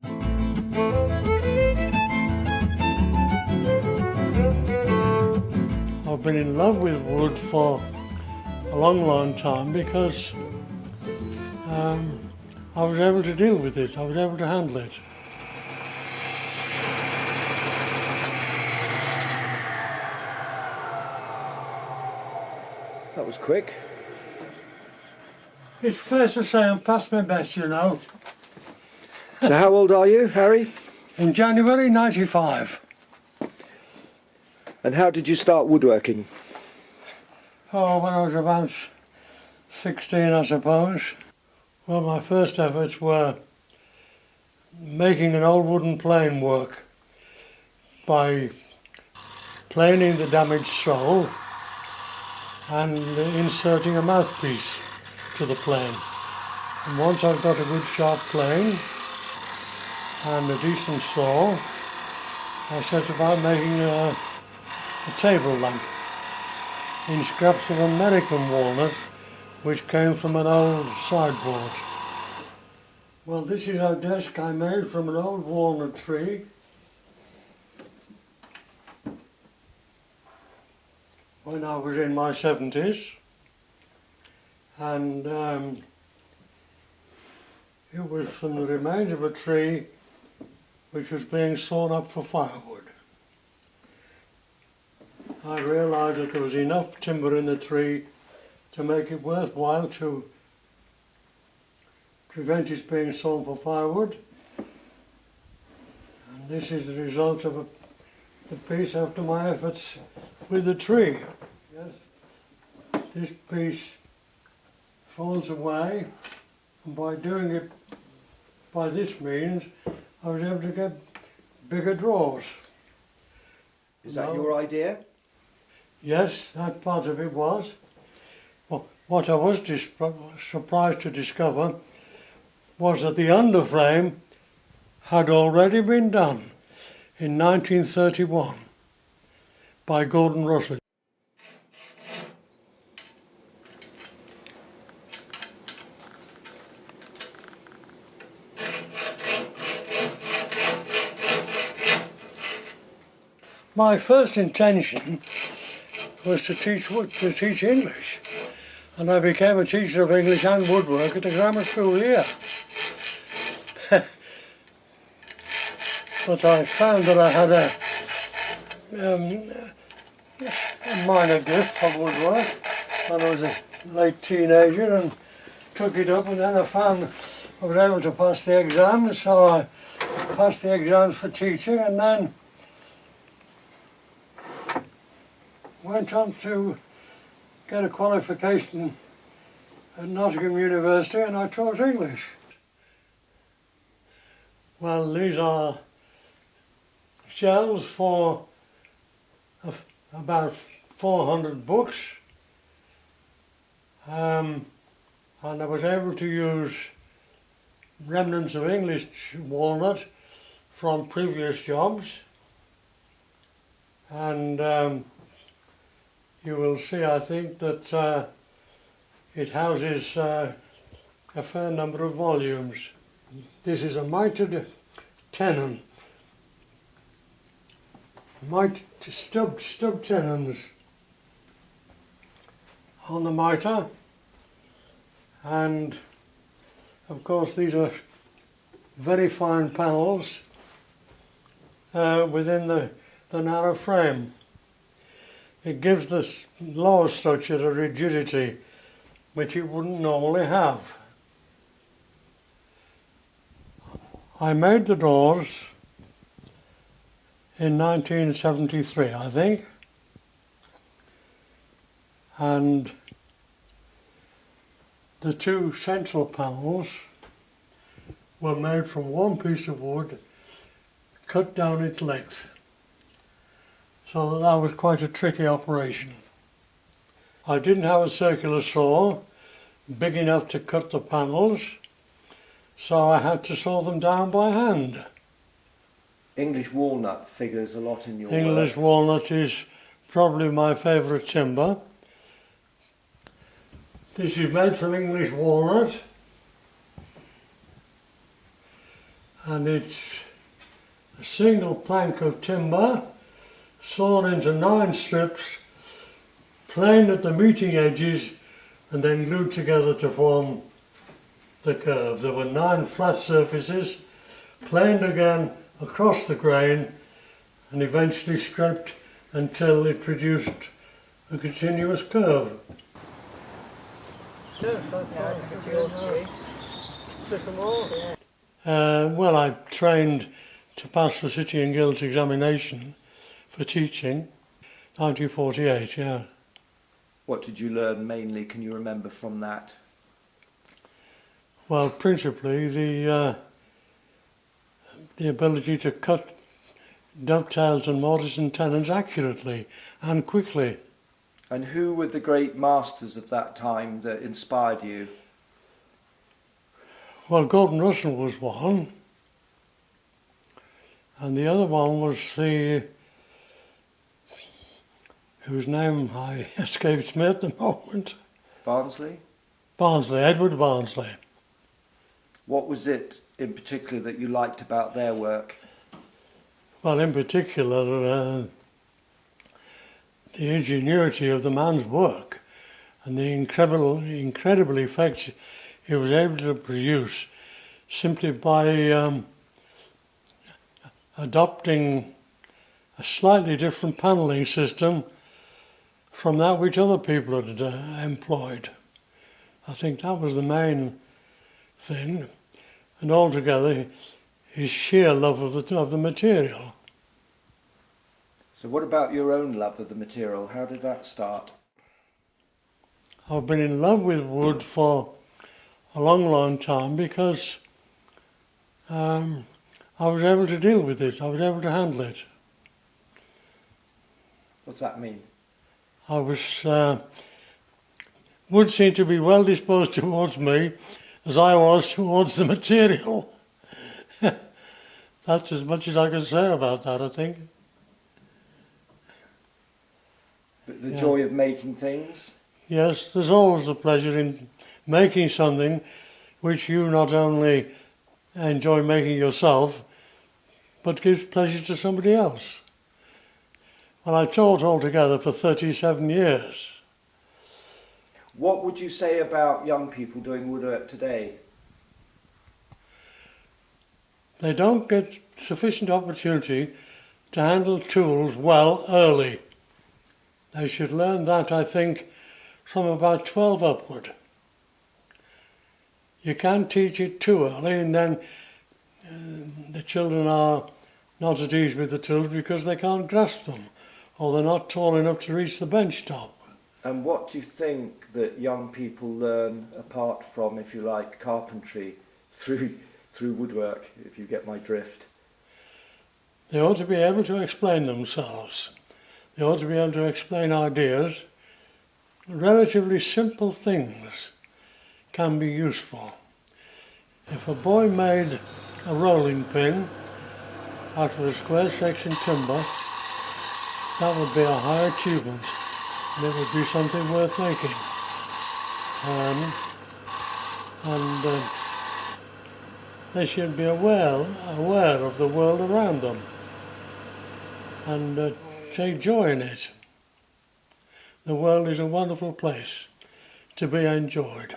I've been in love with wood for a long time because I was able to deal with it, I was able to handle it. That was quick. It's fair to say I'm past my best, you know. So how old are you, Harry? In January '95. And how did you start woodworking? Oh, when I was about 16, I suppose. Well, my first efforts were making an old wooden plane work by planing the damaged sole and inserting a mouthpiece to the plane. And once I've got a good sharp plane and a decent saw, I set about making a table lamp in scraps of American walnut which came from an old sideboard. Well, this is our desk I made from an old walnut tree. When I was in my 70s, and it was from the remains of a tree which was being sawn up for firewood. I realised that there was enough timber in the tree to make it worthwhile to prevent its being sawn for firewood, and this is the result of the piece after my efforts with the tree. Yes, this piece falls away, and by doing it by this means I was able to get bigger drawers. Is that your idea? Yes, that part of it was. Well, what I was surprised to discover was that the underframe had already been done in 1931 by Gordon Russell. My first intention was to teach English, and I became a teacher of English and woodwork at the grammar school here. But I found that I had a minor gift for woodwork when I was a late teenager, and took it up, and then I found I was able to pass the exams, so I passed the exams for teaching, and then went on to get a qualification at Nottingham University, and I taught English. Well, these are shelves for about 400 books, and I was able to use remnants of English walnut from previous jobs, and you will see, I think, that it houses a fair number of volumes. This is a mitered tenon. Stub tenons on the mitre, and of course these are very fine panels within the narrow frame. It gives the lower structure a rigidity which it wouldn't normally have. I made the doors in 1973, I think, and the two central panels were made from one piece of wood cut down its length. So that was quite a tricky operation. I didn't have a circular saw big enough to cut the panels, so I had to saw them down by hand. English walnut figures a lot in your work. English walnut is probably my favourite timber. This is made from English walnut, and it's a single plank of timber sawn into 9 strips, planed at the meeting edges and then glued together to form the curve. There were 9 flat surfaces, planed again across the grain and eventually scraped until it produced a continuous curve. Yes, well, I trained to pass the City and Guilds examination for teaching, 1948, yeah. What did you learn mainly, can you remember, from that? Well, principally the ability to cut dovetails and mortise and tenons accurately and quickly. And who were the great masters of that time that inspired you? Well, Gordon Russell was one, and the other one was whose name escapes me at the moment. Barnsley? Barnsley, Edward Barnsley. What was it in particular that you liked about their work? Well, in particular, the ingenuity of the man's work and the incredible effects he was able to produce simply by adopting a slightly different panelling system from that which other people had employed. I think that was the main thing, and altogether his sheer love of the material. So what about your own love of the material? How did that start? I've been in love with wood for a long time because I was able to deal with it, I was able to handle it. What's that mean? Wood seemed to be well disposed towards me as I was towards the material. That's as much as I can say about that, I think. But the joy of making things? Yes, there's always a pleasure in making something which you not only enjoy making yourself, but gives pleasure to somebody else. Well, I taught altogether for 37 years. What would you say about young people doing woodwork today? They don't get sufficient opportunity to handle tools well early. They should learn that, I think, from about 12 upward. You can't teach it too early, and then the children are not at ease with the tools because they can't grasp them, or they're not tall enough to reach the bench top. And what do you think that young people learn apart from, if you like, carpentry through woodwork, if you get my drift? They ought to be able to explain themselves. They ought to be able to explain ideas. Relatively simple things can be useful. If a boy made a rolling pin out of a square section timber, that would be a high achievement, and it would be something worth making. And they should be aware of the world around them and take joy in it. The world is a wonderful place to be enjoyed.